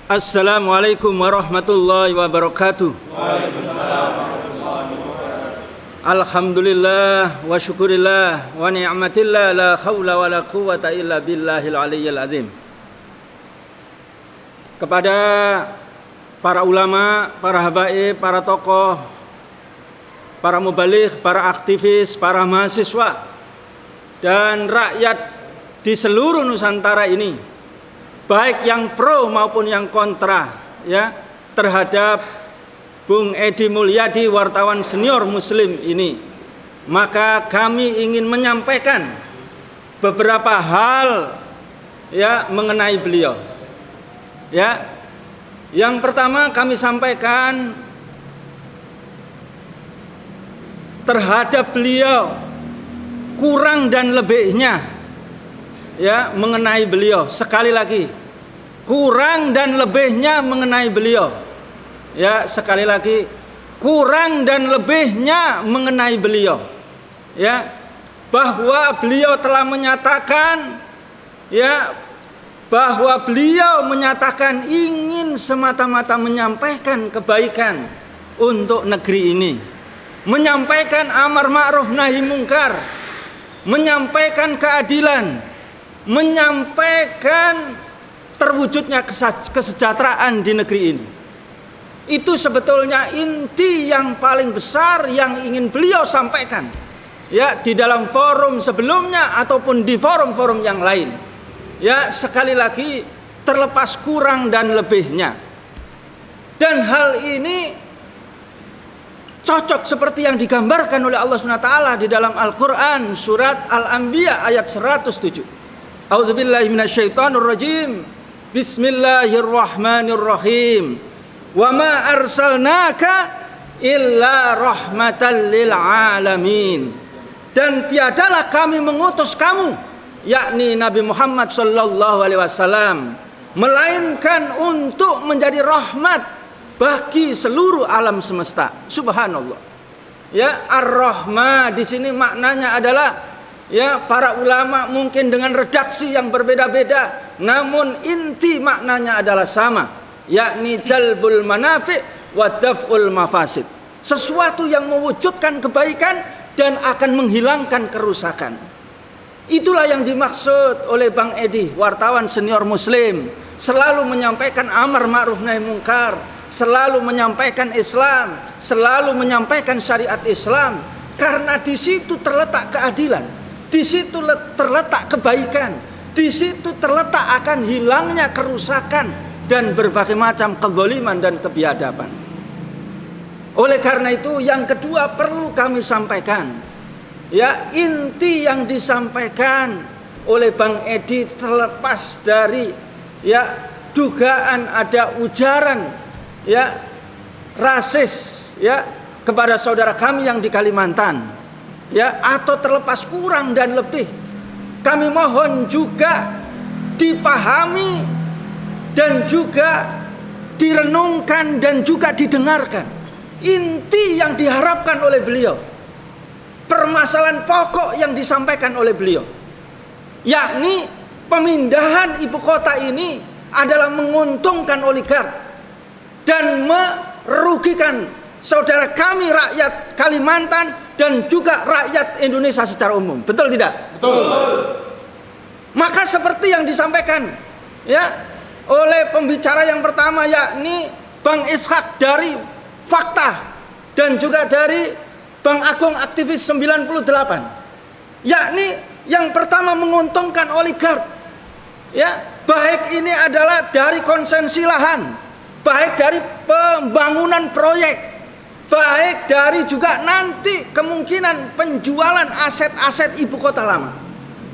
Assalamualaikum warahmatullahi wabarakatuh. Waalaikumsalam warahmatullahi wabarakatuh. Alhamdulillah wa syukurillah wa ni'matillah la haula wa la quwata illa billahil aliyyil azim. Kepada para ulama, para habaib, para tokoh, para mubaligh, para aktivis, para mahasiswa dan rakyat di seluruh Nusantara ini, baik yang pro maupun yang kontra ya terhadap Bung Edi Mulyadi, wartawan senior Muslim ini, maka kami ingin menyampaikan beberapa hal ya mengenai beliau. Ya, yang pertama kami sampaikan terhadap beliau kurang dan lebihnya ya mengenai beliau. Sekali lagi, kurang dan lebihnya mengenai beliau. Ya, sekali lagi, kurang dan lebihnya mengenai beliau. Ya, bahwa beliau telah menyatakan ya bahwa beliau menyatakan ingin semata-mata menyampaikan kebaikan untuk negeri ini, menyampaikan amar ma'ruf nahi mungkar, menyampaikan keadilan, menyampaikan terwujudnya kesejahteraan di negeri ini. Itu sebetulnya inti yang paling besar yang ingin beliau sampaikan ya di dalam forum sebelumnya ataupun di forum-forum yang lain. Ya, sekali lagi, terlepas kurang dan lebihnya. Dan hal ini cocok seperti yang digambarkan oleh Allah SWT di dalam Al-Quran surat Al-Anbiya ayat 107. A'udzubillahi minasyaitonirrajim. Bismillahirrahmanirrahim. Wa ma arsalnaka illa rahmatan lil alamin. Dan tiadalah kami mengutus kamu, yakni Nabi Muhammad sallallahu alaihi wasallam, melainkan untuk menjadi rahmat bagi seluruh alam semesta. Subhanallah. Ya, ar-rahmah di sini maknanya adalah ya, para ulama mungkin dengan redaksi yang berbeda-beda, namun inti maknanya adalah sama, yakni jalbul manafi' wa daf'ul mafasid. Sesuatu yang mewujudkan kebaikan dan akan menghilangkan kerusakan. Itulah yang dimaksud oleh Bang Edi, wartawan senior Muslim, selalu menyampaikan amar ma'ruf nahi mungkar, selalu menyampaikan Islam, selalu menyampaikan syariat Islam, karena di situ terletak keadilan. Di situ terletak kebaikan, di situ terletak akan hilangnya kerusakan dan berbagai macam kezaliman dan kebiadaban. Oleh karena itu, yang kedua perlu kami sampaikan, ya, inti yang disampaikan oleh Bang Edi terlepas dari ya dugaan ada ujaran ya rasis ya kepada saudara kami yang di Kalimantan. Ya, atau terlepas kurang dan lebih, kami mohon juga dipahami dan juga direnungkan dan juga didengarkan inti yang diharapkan oleh beliau, permasalahan pokok yang disampaikan oleh beliau, yakni pemindahan ibu kota ini adalah menguntungkan oligark dan merugikan saudara kami rakyat Kalimantan dan juga rakyat Indonesia secara umum. Betul tidak? Betul. Maka seperti yang disampaikan ya oleh pembicara yang pertama, yakni Bang Ishak dari Fakta dan juga dari Bang Agung aktivis 98, yakni yang pertama menguntungkan oligark ya, baik ini adalah dari konsensi lahan, baik dari pembangunan proyek, baik dari juga nanti kemungkinan penjualan aset-aset ibu kota lama.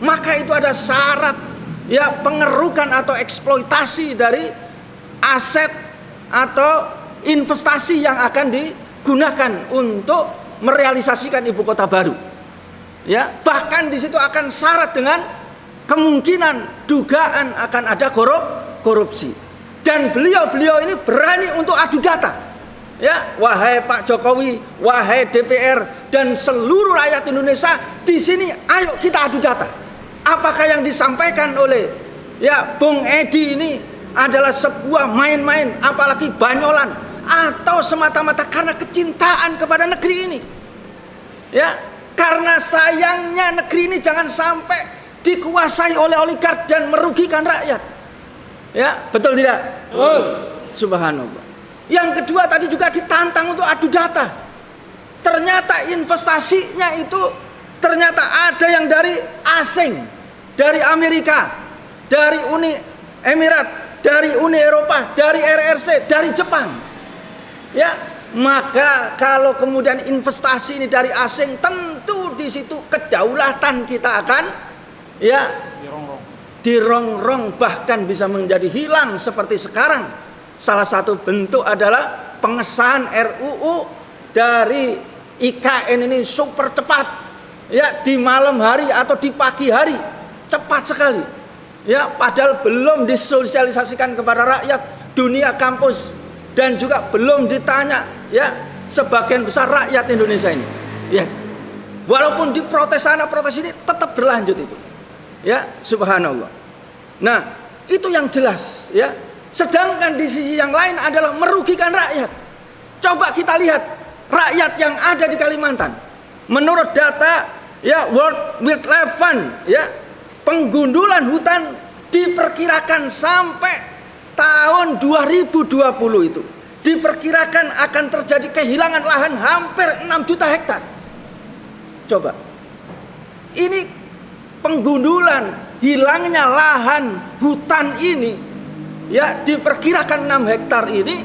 Maka itu ada syarat ya pengerukan atau eksploitasi dari aset atau investasi yang akan digunakan untuk merealisasikan ibu kota baru. Ya, bahkan di situ akan syarat dengan kemungkinan dugaan akan ada korupsi. Dan beliau ini berani untuk adu data. Ya, wahai Pak Jokowi, wahai DPR dan seluruh rakyat Indonesia, di sini ayo kita adu data. Apakah yang disampaikan oleh ya Bung Edi ini adalah sebuah main-main, apalagi banyolan, atau semata-mata karena kecintaan kepada negeri ini. Ya, karena sayangnya negeri ini jangan sampai dikuasai oleh oligark dan merugikan rakyat. Ya, betul tidak? Betul. Subhanallah. Yang kedua tadi juga ditantang untuk adu data. Ternyata investasinya itu ternyata ada yang dari asing, dari Amerika, dari Uni Emirat, dari Uni Eropa, dari RRC, dari Jepang. Ya, maka kalau kemudian investasi ini dari asing, tentu di situ kedaulatan kita akan ya dirongrong, bahkan bisa menjadi hilang seperti sekarang. Salah satu bentuk adalah pengesahan RUU dari IKN ini super cepat, ya, di malam hari atau di pagi hari, cepat sekali. Ya, padahal belum disosialisasikan kepada rakyat dunia kampus dan juga belum ditanya ya sebagian besar rakyat Indonesia ini. Ya. Walaupun diprotes sana protes ini tetap berlanjut itu. Ya, subhanallah. Nah, itu yang jelas ya. Sedangkan di sisi yang lain adalah merugikan rakyat. Coba kita lihat rakyat yang ada di Kalimantan. Menurut data ya World Wildlife Fund ya, penggundulan hutan diperkirakan sampai tahun 2020 itu diperkirakan akan terjadi kehilangan lahan hampir 6 juta hektar. Coba. Ini penggundulan, hilangnya lahan hutan ini ya diperkirakan 6 hektar ini,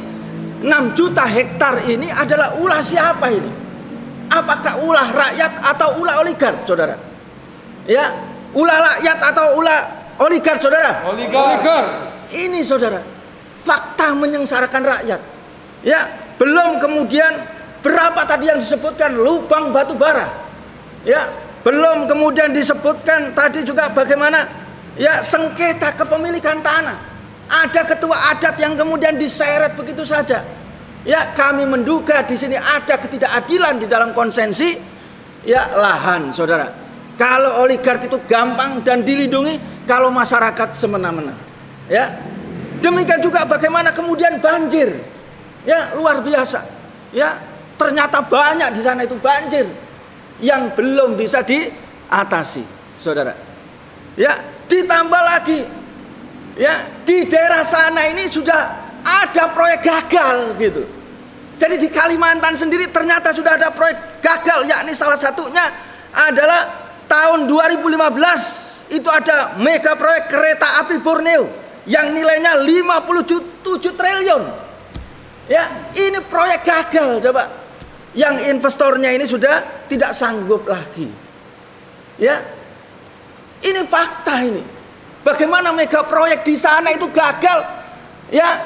6 juta hektar ini adalah ulah siapa ini? Apakah ulah rakyat atau ulah oligark, saudara? Ya, ulah rakyat atau ulah oligark, saudara? Oligark. Ini, saudara, fakta menyengsarakan rakyat. Ya, belum kemudian berapa tadi yang disebutkan lubang batu bara. Ya, belum kemudian disebutkan tadi juga bagaimana ya sengketa kepemilikan tanah. Ada ketua adat yang kemudian diseret begitu saja. Ya, kami menduga di sini ada ketidakadilan di dalam konsensi ya lahan, saudara. Kalau oligark itu gampang dan dilindungi, kalau masyarakat semena-mena. Ya, demikian juga bagaimana kemudian banjir. Ya, luar biasa. Ya, ternyata banyak di sana itu banjir yang belum bisa diatasi, saudara. Ya, ditambah lagi. Ya, di daerah sana ini sudah ada proyek gagal gitu. Jadi di Kalimantan sendiri ternyata sudah ada proyek gagal, yakni salah satunya adalah tahun 2015 itu ada mega proyek kereta api Borneo yang nilainya 57 triliun. Ya, ini proyek gagal coba. Yang investornya ini sudah tidak sanggup lagi. Ya. Ini fakta ini. Bagaimana mega proyek di sana itu gagal, ya,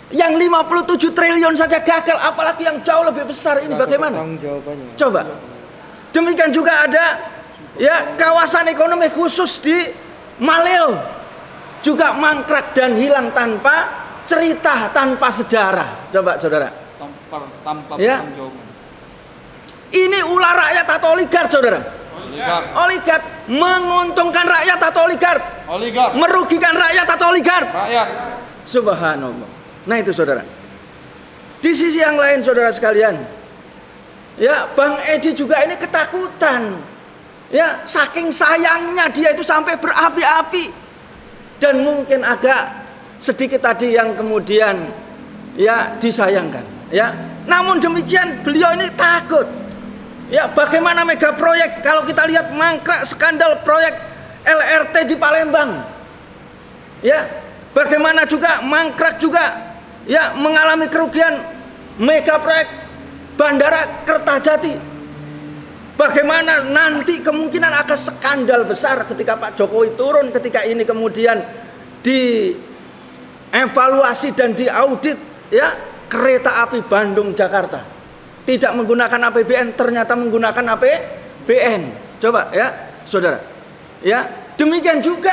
yang 57 triliun saja gagal, apalagi yang jauh lebih besar ini bagaimana? Coba. Demikian juga ada, ya, kawasan ekonomi khusus di Maleo juga mangkrak dan hilang tanpa cerita, tanpa sejarah. Coba, saudara. Tanpa ya. Ini ulah rakyat atau oligark, saudara? Oligark menguntungkan rakyat atau oligark? Oligark. Merugikan rakyat atau oligark? Rakyat. Subhanallah. Nah itu, saudara. Di sisi yang lain, saudara sekalian, ya, Bang Edi juga ini ketakutan. Ya, saking sayangnya dia itu sampai berapi-api. Dan mungkin agak sedikit tadi yang kemudian ya disayangkan. Ya, namun demikian beliau ini takut. Ya, bagaimana mega proyek kalau kita lihat mangkrak skandal proyek LRT di Palembang. Ya, bagaimana juga mangkrak juga ya mengalami kerugian mega proyek Bandara Kertajati. Bagaimana nanti kemungkinan akan skandal besar ketika Pak Jokowi turun, ketika ini kemudian dievaluasi dan diaudit ya kereta api Bandung Jakarta. Tidak menggunakan APBN, ternyata menggunakan APBN. Coba ya, saudara. Ya, demikian juga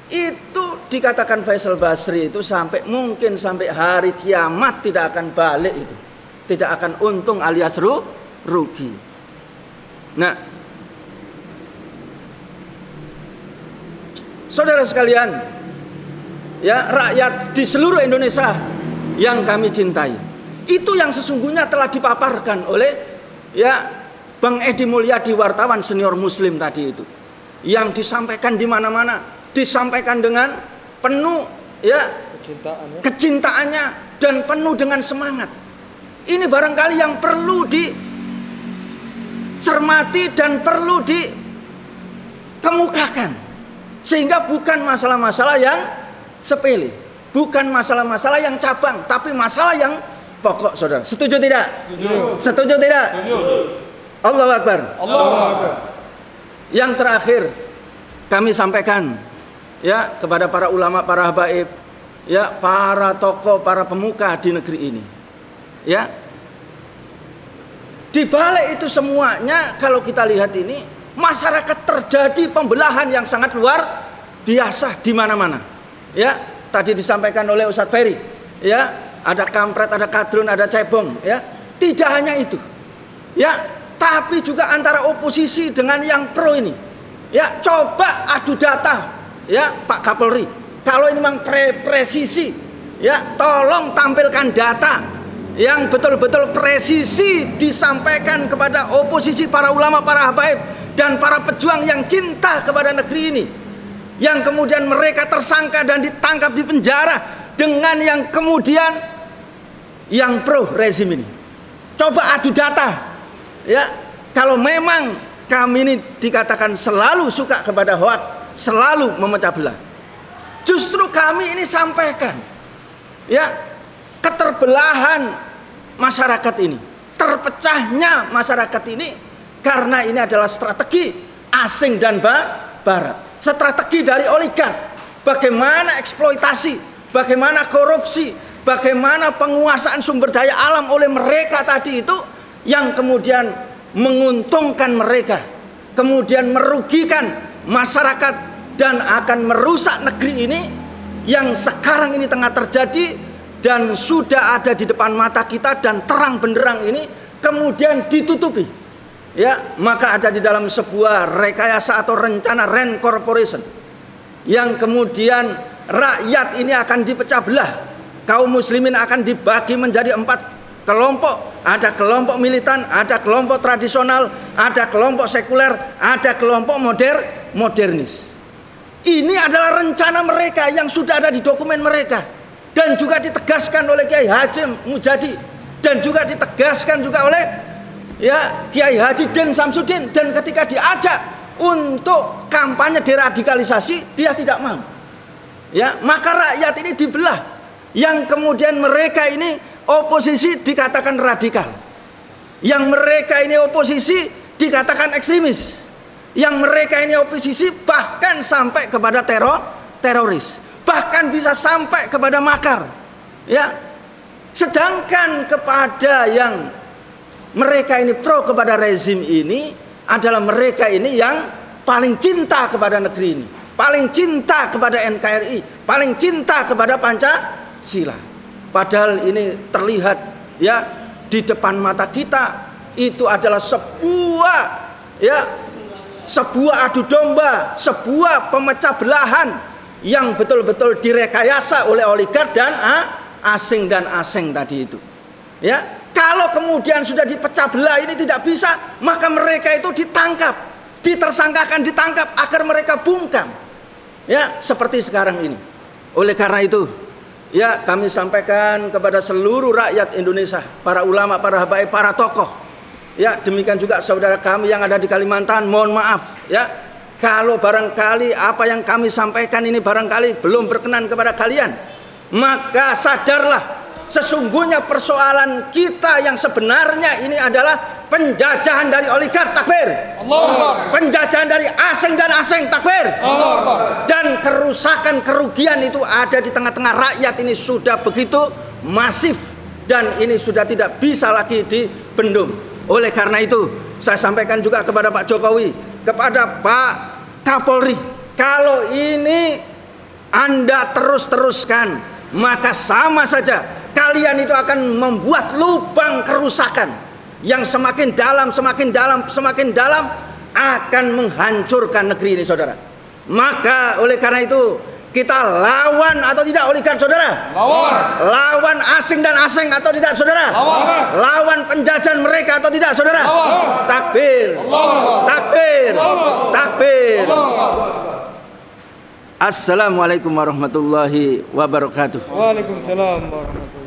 itu dikatakan Faisal Basri itu sampai mungkin sampai hari kiamat tidak akan balik itu. Tidak akan untung alias rugi. Nah, saudara sekalian, ya, rakyat di seluruh Indonesia yang kami cintai. Itu yang sesungguhnya telah dipaparkan oleh ya Bang Edi Mulyadi, wartawan senior Muslim tadi itu. Yang disampaikan di mana-mana, disampaikan dengan penuh ya kecintaannya dan penuh dengan semangat. Ini barangkali yang perlu dicermati dan perlu dikemukakan, sehingga bukan masalah-masalah yang sepele, bukan masalah-masalah yang cabang, tapi masalah yang pokok, saudara. Setuju tidak? Setuju tidak? Allahu Akbar. Allahu Akbar. Yang terakhir kami sampaikan ya kepada para ulama, para habaib, ya para tokoh, para pemuka di negeri ini. Ya. Di balik itu semuanya kalau kita lihat ini, masyarakat terjadi pembelahan yang sangat luar biasa di mana-mana. Ya, tadi disampaikan oleh Ustadz Ferry, ya, ada kampret, ada kadrun, ada cebong, ya. Tidak hanya itu. Ya, tapi juga antara oposisi dengan yang pro ini. Ya, coba adu data, ya, Pak Kapolri. Kalau ini memang presisi, ya, tolong tampilkan data yang betul-betul presisi disampaikan kepada oposisi, para ulama, para habaib, dan para pejuang yang cinta kepada negeri ini, yang kemudian mereka tersangka dan ditangkap di penjara dengan yang kemudian yang pro rezim ini. Coba adu data, ya. Kalau memang kami ini dikatakan selalu suka kepada hoak, selalu memecah belah, justru kami ini sampaikan, ya, keterbelahan masyarakat ini, terpecahnya masyarakat ini, karena ini adalah strategi asing dan barat, strategi dari oligark, bagaimana eksploitasi, bagaimana korupsi, bagaimana penguasaan sumber daya alam oleh mereka tadi itu, yang kemudian menguntungkan mereka, kemudian merugikan masyarakat dan akan merusak negeri ini yang sekarang ini tengah terjadi dan sudah ada di depan mata kita dan terang benderang ini kemudian ditutupi. Ya, maka ada di dalam sebuah rekayasa atau rencana Rand Corporation yang kemudian rakyat ini akan dipecah belah. Kaum muslimin akan dibagi menjadi 4 kelompok. Ada kelompok militan, ada kelompok tradisional, ada kelompok sekuler, ada kelompok modernis. Ini adalah rencana mereka yang sudah ada di dokumen mereka, dan juga ditegaskan oleh Kiai Haji Mujadi, dan juga ditegaskan juga oleh ya Kiai Haji Den Samsudin. Dan ketika diajak untuk kampanye deradikalisasi, dia tidak mau. Ya, maka rakyat ini dibelah. Yang kemudian mereka ini oposisi dikatakan radikal, yang mereka ini oposisi dikatakan ekstremis, yang mereka ini oposisi bahkan sampai kepada teroris, bahkan bisa sampai kepada makar. Ya, sedangkan kepada yang mereka ini pro kepada rezim ini adalah mereka ini yang paling cinta kepada negeri ini, paling cinta kepada NKRI, paling cinta kepada Pancasila. Padahal ini terlihat ya di depan mata kita, itu adalah sebuah adu domba, sebuah pemecah belahan yang betul-betul direkayasa oleh oligark dan asing tadi itu. Ya, kalau kemudian sudah dipecah belah ini tidak bisa, maka mereka itu ditangkap, ditersangkakan, ditangkap agar mereka bungkam. Ya, seperti sekarang ini. Oleh karena itu, ya, kami sampaikan kepada seluruh rakyat Indonesia, para ulama, para habaib, para tokoh. Ya, demikian juga saudara kami yang ada di Kalimantan, mohon maaf ya kalau barangkali apa yang kami sampaikan ini barangkali belum berkenan kepada kalian. Maka sadarlah, sesungguhnya persoalan kita yang sebenarnya ini adalah penjajahan dari oligark, takbir. Penjajahan dari asing dan asing, takbir. Dan kerusakan, kerugian itu ada di tengah-tengah rakyat ini sudah begitu masif, dan ini sudah tidak bisa lagi dibendung. Oleh karena itu saya sampaikan juga kepada Pak Jokowi, kepada Pak Kapolri, kalau ini Anda terus-teruskan, maka sama saja kalian itu akan membuat lubang kerusakan yang semakin dalam, semakin dalam, semakin dalam, akan menghancurkan negeri ini, saudara. Maka oleh karena itu Kita lawan atau tidak oligark saudara? Lawan. Lawan asing dan asing atau tidak saudara? Lawan. Lawan penjajahan mereka atau tidak saudara? Lawan. Takbir. Allah. Takbir. Allah. Takbir. Allah. Assalamualaikum warahmatullahi wabarakatuh. Waalaikumsalam warahmatullahi